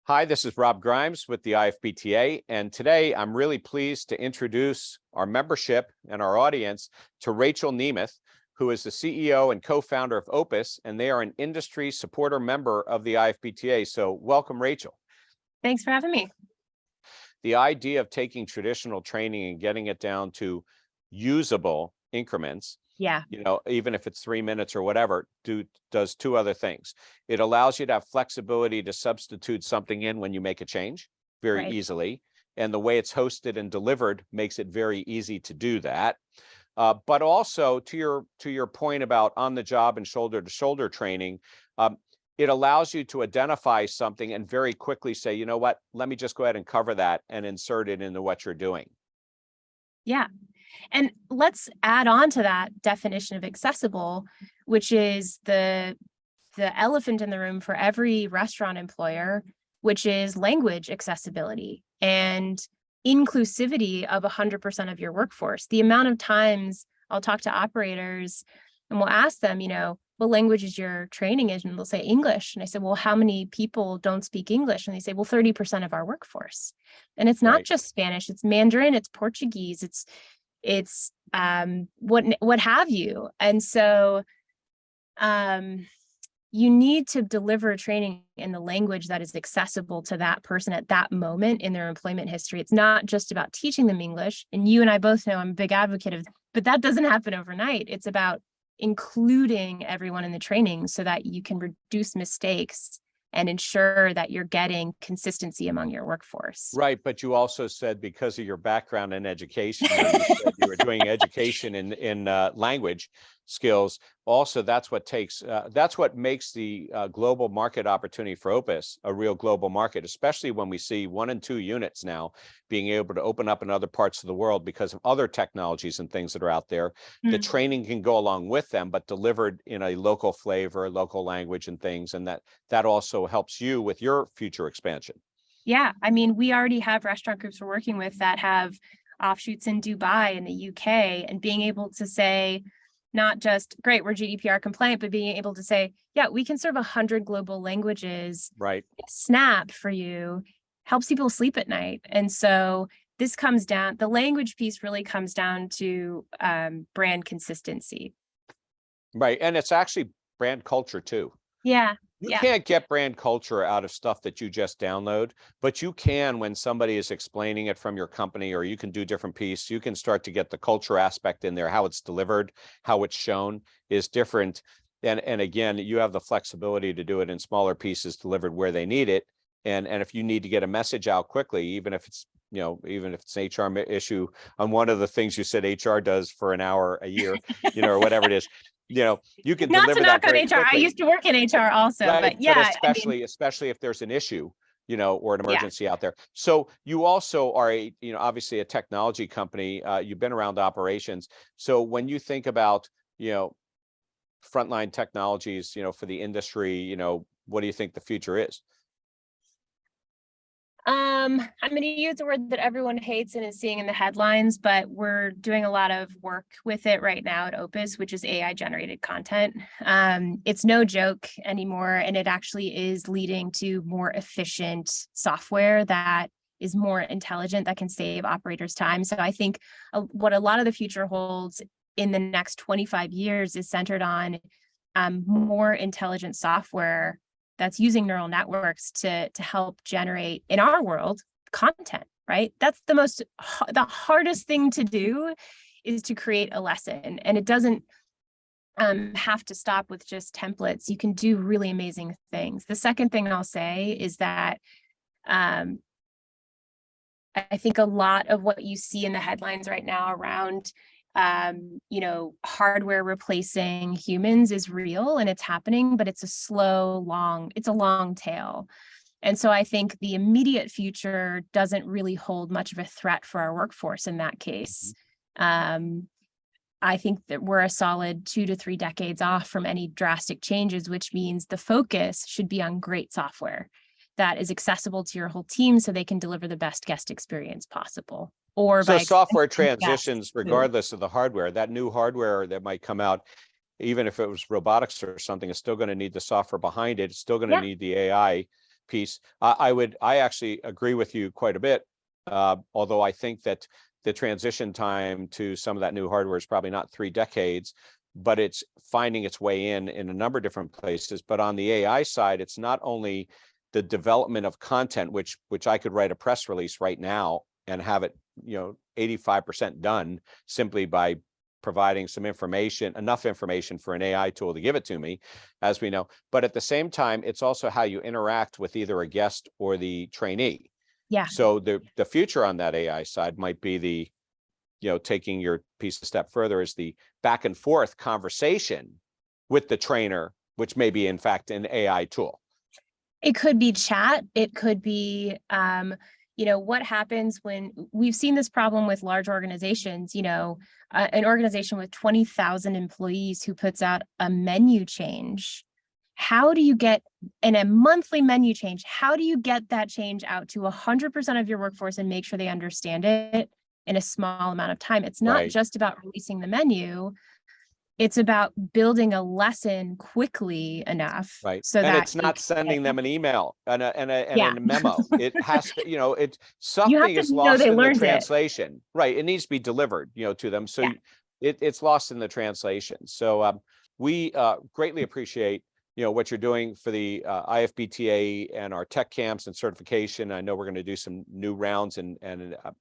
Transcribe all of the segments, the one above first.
Hi, this is Rob Grimes with the IFPTA, and today I'm really pleased to introduce our membership and our audience to Rachel Nemeth, who is the CEO and co-founder of Opus, and they are an industry supporter member of the IFPTA. So welcome, Rachel. Thanks for having me. The idea of taking traditional training and getting it down to usable increments, even if it's 3 minutes or whatever, does two other things. It allows you to have flexibility to substitute something in when you make a change very easily. And the way it's hosted and delivered makes it very easy to do that. But also to your point about on the job and shoulder to shoulder training, it allows you to identify something and very quickly say, you know what, let me just go ahead and cover that and insert it into what you're doing. Yeah. And let's add on to that definition of accessible, which is the elephant in the room for every restaurant employer, which is language accessibility and inclusivity of 100% of your workforce. The amount of times I'll talk to operators and we'll ask them, what language is your training in? And they'll say English. And I said, well, how many people don't speak English? And they say, well, 30% of our workforce. And it's not just Spanish, it's Mandarin, it's Portuguese, it's what have you. And so you need to deliver training in the language that is accessible to that person at that moment in their employment history. It's not just about teaching them English. And you and I both know I'm a big advocate of, but that doesn't happen overnight. It's about including everyone in the training so that you can reduce mistakes and ensure that you're getting consistency among your workforce. Right, but you also said because of your background in education, you said you were doing education in language skills. Also, that's what makes the global market opportunity for Opus a real global market, especially when we see 1 and 2 units now being able to open up in other parts of the world because of other technologies and things that are out there. The training can go along with them, but delivered in a local flavor, local language and things. And that also helps you with your future expansion. Yeah, I mean, we already have restaurant groups we're working with that have offshoots in Dubai and the UK, and being able to say, not just, great, we're GDPR compliant, but being able to say, yeah, we can serve 100 global languages. Right. Snap for you helps people sleep at night. And so this comes down, the language piece really comes down to brand consistency. Right. And it's actually brand culture too. Yeah. You can't get brand culture out of stuff that you just download, but you can when somebody is explaining it from your company, or you can do different piece. You can start to get the culture aspect in there, how it's delivered, how it's shown is different. And again, you have the flexibility to do it in smaller pieces delivered where they need it. And if you need to get a message out quickly, even if it's an HR issue on one of the things you said HR does for an hour a year, or whatever it is. You can not deliver to knock that on HR. quickly. I used to work in HR also, right, but yeah, especially if there's an issue, or an emergency out there. So you also are obviously a technology company. You've been around operations. So when you think about, frontline technologies, for the industry, what do you think the future is? I'm going to use a word that everyone hates and is seeing in the headlines, but we're doing a lot of work with it right now at Opus, which is AI generated content. It's no joke anymore, and it actually is leading to more efficient software that is more intelligent, that can save operators time. So I think what a lot of the future holds in the next 25 years is centered on more intelligent software that's using neural networks to help generate, in our world, content, right? That's the hardest thing to do, is to create a lesson. And it doesn't have to stop with just templates. You can do really amazing things. The second thing I'll say is that I think a lot of what you see in the headlines right now around hardware replacing humans is real and it's happening, but it's a long tail. And so I think the immediate future doesn't really hold much of a threat for our workforce in that case. I think that we're a solid 2 to 3 decades off from any drastic changes, which means the focus should be on great software that is accessible to your whole team so they can deliver the best guest experience possible. So software transitions regardless of the hardware. That new hardware that might come out, even if it was robotics or something, is still going to need the software behind it. It's still going to need the AI piece. I actually agree with you quite a bit. Although I think that the transition time to some of that new hardware is probably not 3 decades, but it's finding its way in a number of different places. But on the AI side, it's not only the development of content, which I could write a press release right now and have it, 85% done simply by providing some information, enough information for an AI tool to give it to me, as we know. But at the same time, it's also how you interact with either a guest or the trainee. Yeah. So the future on that AI side might be the, taking your piece a step further, is the back and forth conversation with the trainer, which may be in fact an AI tool. It could be chat. It could be, what happens when we've seen this problem with large organizations, an organization with 20,000 employees who puts out a menu change. How do you get in a monthly menu change? How do you get that change out to 100% of your workforce and make sure they understand it in a small amount of time? It's not just about releasing the menu. It's about building a lesson quickly enough. Right. So and that it's not sending them an email and a memo. It has to, it's you have something to is know lost they in the learned it. translation. Right. It needs to be delivered, to them. So it's lost in the translation. So we greatly appreciate, what you're doing for the IFBTA and our tech camps and certification. I know we're going to do some new rounds, and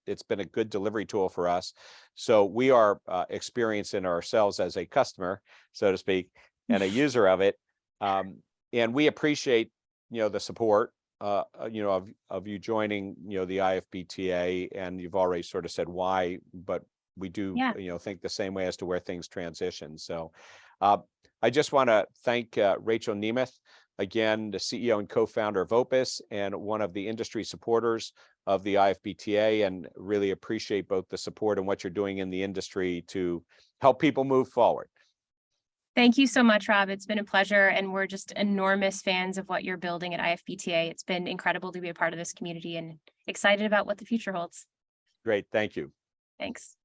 it's been a good delivery tool for us. So we are experiencing ourselves as a customer, so to speak, and a user of it. And we appreciate, the support, of you joining, the IFBTA, and you've already sort of said why, but we do, think the same way as to where things transition. So I just want to thank Rachel Nemeth, again, the CEO and co-founder of Opus and one of the industry supporters of the IFBTA, and really appreciate both the support and what you're doing in the industry to help people move forward. Thank you so much, Rob. It's been a pleasure, and we're just enormous fans of what you're building at IFBTA. It's been incredible to be a part of this community and excited about what the future holds. Great. Thank you. Thanks.